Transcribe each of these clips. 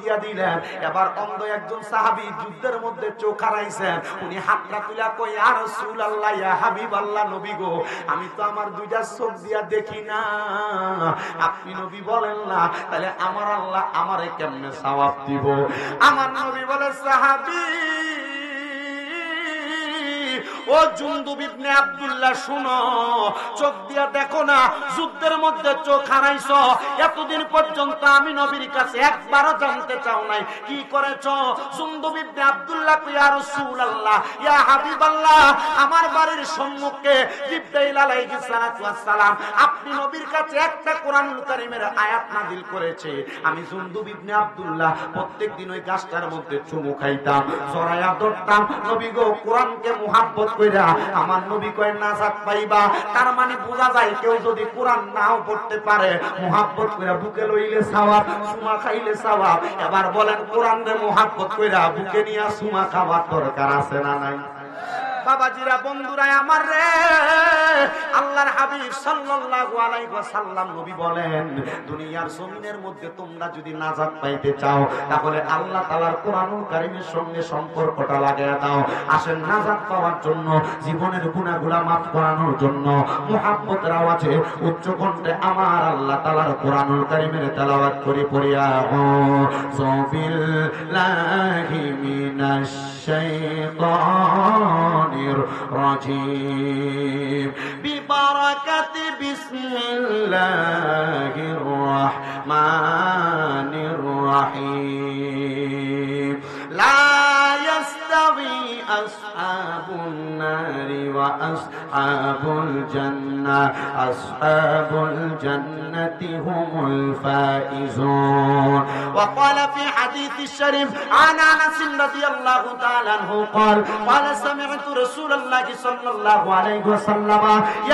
দিয়া দিলেন। এবার অন্ধ একজন সাহাবী যুদ্ধের মধ্যে চোখ হারাইছেন, উনি হাতটা তুলা কই, ইয়া রাসূলুল্লাহ, ইয়া হাবিবাল্লাহ, নবী গো, আমি তো আমার দুইটা চোখ দিয়া দেখি না, আপনি নবী বলেন না, তাহলে আমার আল্লাহ আমারে কেমনে সওয়াব দিব? আমার নবী বলে, সাহাবী ও জুনদুব ইবনে আব্দুল্লাহ, শুনো, চোখ দিয়া দেখো না, যুদ্ধের মধ্যে চোখ হারাইছো, এতদিন পর্যন্ত আমি নবীর কাছে একবারও জানতে চাও নাই, কি করেছো? জুনদুব ইবনে আব্দুল্লাহ, ইয়া রাসূলুল্লাহ, ইয়া হাবিবাল্লাহ, আমার বাড়ির সম্মুখে জিবরাইল আলাইহিস সালাতু ওয়াস সালাম আপনি নবীর কাছে একটা কোরআনুল কারীমের আয়াত নাযিল করেছে। আমি জুনদুব ইবনে আব্দুল্লাহ প্রত্যেকদিন ওই গাছটার মধ্যে চুমু খাইতাম, জড়াইয়া ধরতাম, নবী গো, কোরআনকে মুহাব্বত কইরা আমার নবী কয় নাজাত পাইবা। তার মানে বোঝা যায় কেউ যদি কোরআন নাও পড়তে পারে, মুহাব্বত কইরা বুকে লইলে সওয়াব, সুমা খাইলে সওয়াব। এবার বলেন, কোরআনে মুহাব্বত কইরা বুকে নিয়া সুমা খাওয়ার দরকার আছে না নাই? বাবাজিরা, বন্ধুরা আমার রে, আল্লাহর হাবিব সাল্লাল্লাহু আলাইহি ওয়াসাল্লাম নবী বলেন, দুনিয়ার জমিনের মধ্যে তোমরা যদি নাজাত পাইতে চাও, তাহলে আল্লাহ তাআলার কোরআনুল কারীমের সঙ্গে সম্পর্কটা লাগায়া দাও। আসেন, নাজাত পাওয়ার জন্য, জীবনের গুনাহগুলো মাফ করানোর জন্য মুহাব্বতের আওয়াজে উচ্চ কণ্ঠে আমার আল্লাহ তাআলার কোরআনুল কারীমের তেলাওয়াত করে পড়িয়া বিল্লাহি মিনাশ শাইতানির রাজিম বিবারাকাতি বিসমিল্লাহির রাহমানির রাহিম লা ইয়াস্তাবি আসহাবুন নারি ওয়া আসহাবুল জান্নাহ আসহাবুল জান্নাতি হুমুল ফাইজুন। ওয়া ক্বালা ফি হাদিসিশ শরীফ আন আনাস রাদিয়াল্লাহু তাআলা আনহু قال قال سمعت رسول الله صلى الله عليه وسلم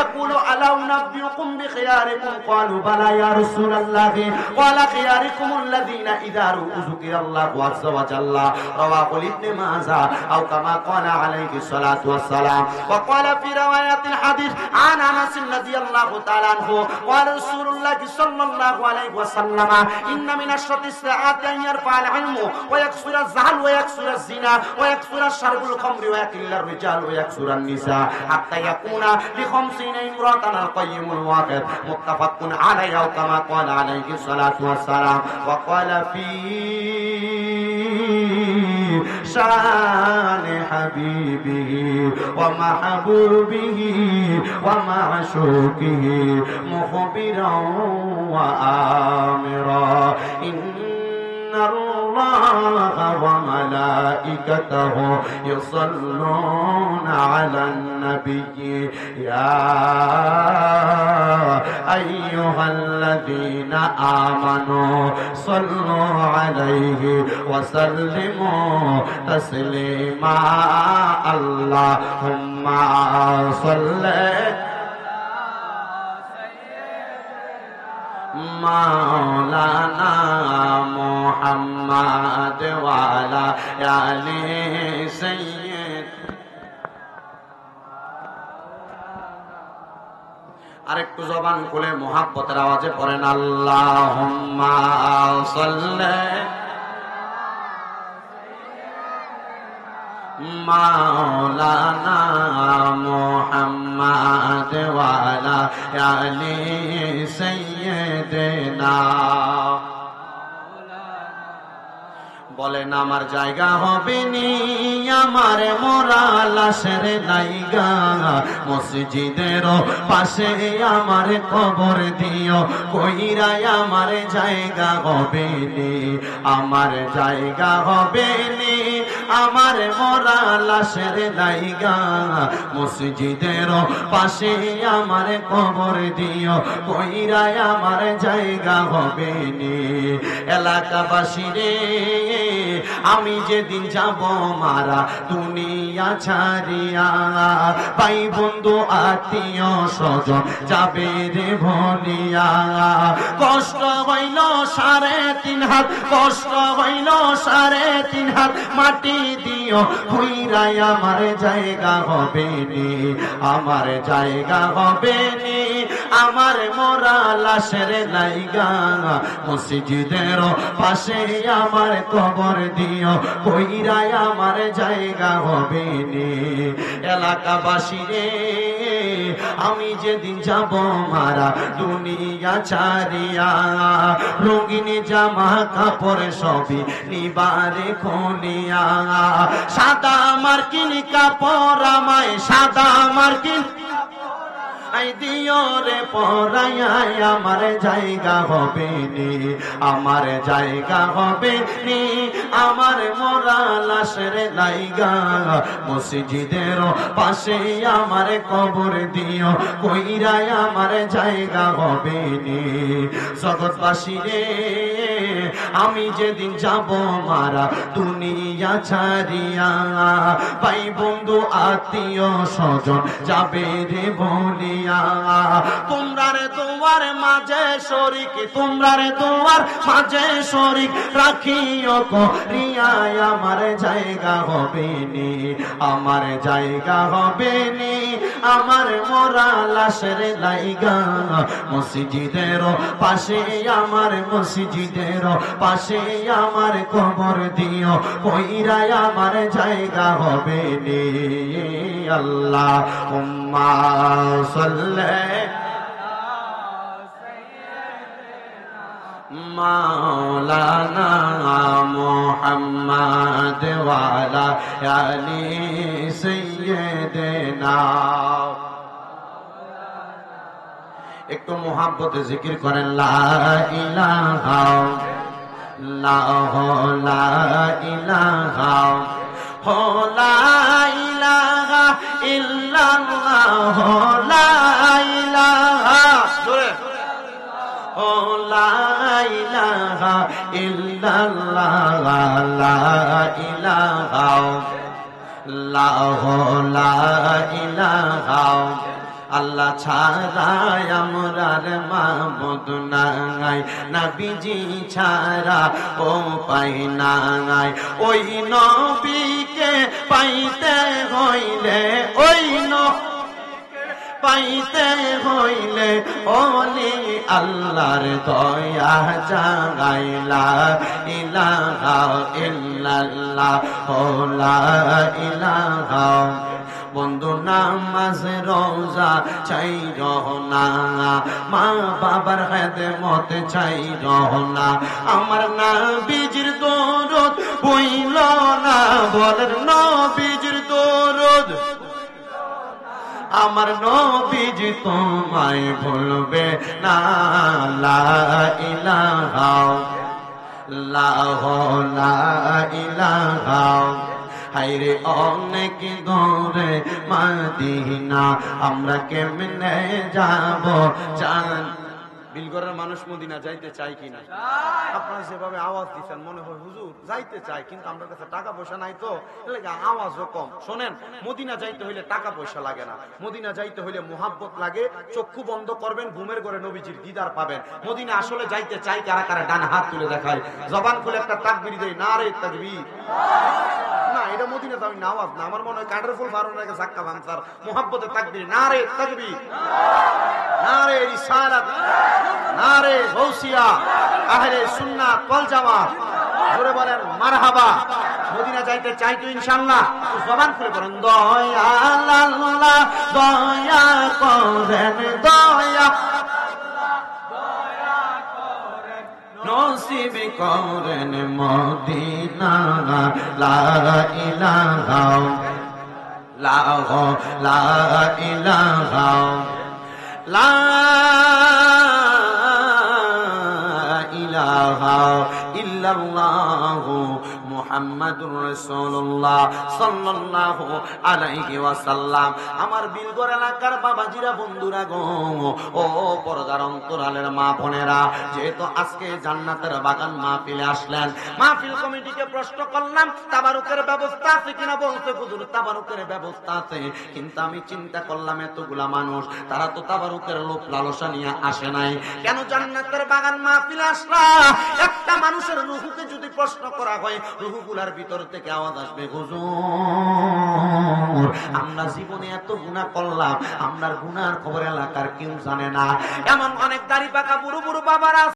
يقول ألا أنبئكم بخياركم قالوا بلى يا رسول الله قال خياركم الذين إذا ذكر الله عز وجل رواه ابن ماجه أو كما قال عليه الصلاة والسلام. وقال في رواية الحديث عن أنس رضي الله تعالى عنه قال رسول الله صلى الله عليه وسلم إن من أشرط الساعات أن يرفع العلم ويكثر الزهل ويكثر الزنا ويكثر شرب الخمر ويقل الرجال ويكثر النساء حتى يكون ل50 امرأة القيم الواحد متفق عليه كما قال عليه الصلاة والسلام. وقال في شان حبيبه ومحبوبه ومعشوقه مخبرا وآمرا إن الله وملائكته يصلون على النبي يا أيها الذين آمنوا صلوا عليه وسلموا تسليما اللهم صل مولانا محمد وعلى آل سيد. আরেকটু জবান খুলে মুহাব্বতের আওয়াজে পড়েন, আল্লাহুম্মা সাল্লি মাওলানা মুহাম্মদ ওয়া আলা আলি সাইয়্যিদিনা। বলেন, আমার জায়গা হবে নি, আমার মোরা লাশের জায়গা, মসজিদের পাশে আমার কবর দিও, কইরাই আমার জায়গা হবে নি, আমার জায়গা হবে নি, আমার মোরা লাশের জায়গা, মসজিদের পাশে আমার কবর দিও, কইরাই আমার জায়গা হবে নি। এলাকাবাসী রে, আমি যেদিন যাব মারা দুনিয়া ছাড়িয়া, ভাই বন্ধু আত্মীয় স্বজন যাবে রে ভুলিয়া, কষ্ট হইল 3.5 হাত, কষ্ট হইল 3.5 হাত, মাটি দিও কইরাই আমার জায়গা হবে নি, আমার জায়গা হবে নি, আমার মরা লাশের লাইগা মসজিদের পাশে আমার কবর দিও কইরাই আমার জায়গা হবে নে এলাকাবাসী রে আমি যেদিন যাব মারা দুনিয়া ছাড়িয়া রঙিন জামা কাপড় সবই নিবারে খুলিয়া সাদা মার্কিন কাপড় আমায় সাদা মার্কিন আই দিও রে পরাইয়া আমার জায়গা হবে নি আমার জায়গা হবে নি আমার মরা লাশের লাইগা মসজিদের পাশে আমার কবর দিও কইরাই আমার জায়গা হবে নি জগৎবাসী রে আমি যেদিন যাব মারা দুনিয়া ছাড়িয়া ভাই বন্ধু আত্মীয় স্বজন যাবে রে বলিয়া তোমরা রে তোমার মাঝে শরীক তোমরা রে তোমার মাঝে শরীক রাখিও করিয়া আমার জায়গা হবে নি আমার জায়গা হবে নি আমার মরা লাশের লাইগা মসজিদের পাশে আমার মসজিদের পাশে আমার কবর দিও কইরাই আমার জায়গা হবে নি আল্লাহুম্মা সাল্লি মাওলানা মুহাম্মদ ওয়া আলা আলি সাইয়্যিদিনা একটু মোহাব্বতে জিকির করেন লা ইলাহা লা ইলাহা লা ইলাহা ইল্লাল্লাহ লা ইলাহা জোরে লা ইলাহা ইল্লাল্লাহ লা ইলাহা লা ইলাহা আল্লাহ ছাড়া আমরার মাবুদ নাই নবীজি ছাড়া ও পাই নাই ওই নবীকে পাইতে হইলে ওই পাইতে হইলে ওলি আল্লাহর দয়া জাগাইলা ইলাহা ইল্লাল্লাহ লা ইলাহা বন্ধু নামাজ রোজা চাই রহনা মা বাবার খেদমত চাই রহনা আমার নবীজির দরদ বইল না বলেন নবীজির দরদ আমার নবীজি তোমায় ভুলবে না লা ইলাহা লা ইলাহা হাইরে অনেক দূরে মদিনা আমরা কেমনে যাব জান বিলগরের মানুষ মদিনা যাইতে চায় কিনা আপনারা যেভাবে আওয়াজ দিচ্ছেন মনে হয় হুজুর যাইতে চায় কিন্তু আমার কাছে টাকা পয়সা নাই তো আওয়াজও কম শোনেন মদিনা যাইতে হইলে টাকা পয়সা লাগে না মদিনা যাইতে হইলে মুহাব্বত লাগে চক্ষু বন্ধ করবেন ঘুমের ঘরে নবীজির দিদার পাবেন মদিনা আসলে যাইতে চাই কারা কারা ডান হাত তুলে দেখায় জবান খুলে একটা তাকবীর দেয় নারে তাকবীর না এটা মদিনা তো আমি আওয়াজ না আমার মনে হয় কাঠের ফুল ফারুন রেখে ধাক্কা ভাঙতার মুহাব্বতে তাকবীর নারে তাকবীর নারে রিসালাত নারে গৌসিয়া আহলে সুন্নাত ওয়াল জামাত জোরে বলেন মারহাবা মদিনা যাইতে চাই তো ইনশাআল্লাহ জবান খুলে বলেন দয়া আল্লাহ দয়া করেন দয়া নসিব করেন মদিনা লা ইলাহা লা ইলাহা লা ইলাহা ইল্লাল্লাহু মুহাম্মাদুর রাসূলুল্লাহ সাল্লাল্লাহু আলাইহি ওয়াসাল্লাম আমার বিলগর এলাকার বাবাজিরা বন্ধুরা গো ও পর্দার অন্তরালের মা বোনেরা যেহেতু আজকে জান্নাতের বাগান মাহফিলে আসলেন মাহফিল কমিটিকে প্রশ্ন করলাম তাবারুকের ব্যবস্থা আছে কিনা বলতে হুজুর তাবারুকের ব্যবস্থা আছে কিন্তু আমি চিন্তা করলাম এতগুলা মানুষ তারা তো তাবারুকের লোভ লালসা নিয়ে আসে নাই কেন জান্নাতের বাগান মাহফিলে আসলাম একটা মানুষের রুহুকে যদি প্রশ্ন করা হয়, রুহুগুলার ভিতর থেকে আওয়াজ আসবে, হুজুর আমরা জীবনে এত গুনাহ করলাম, আপনার গুনার খবর এলাকার কেউ জানে না। এমন অনেক দাড়ি পাকা বুড়ো বুড়ো বাবারা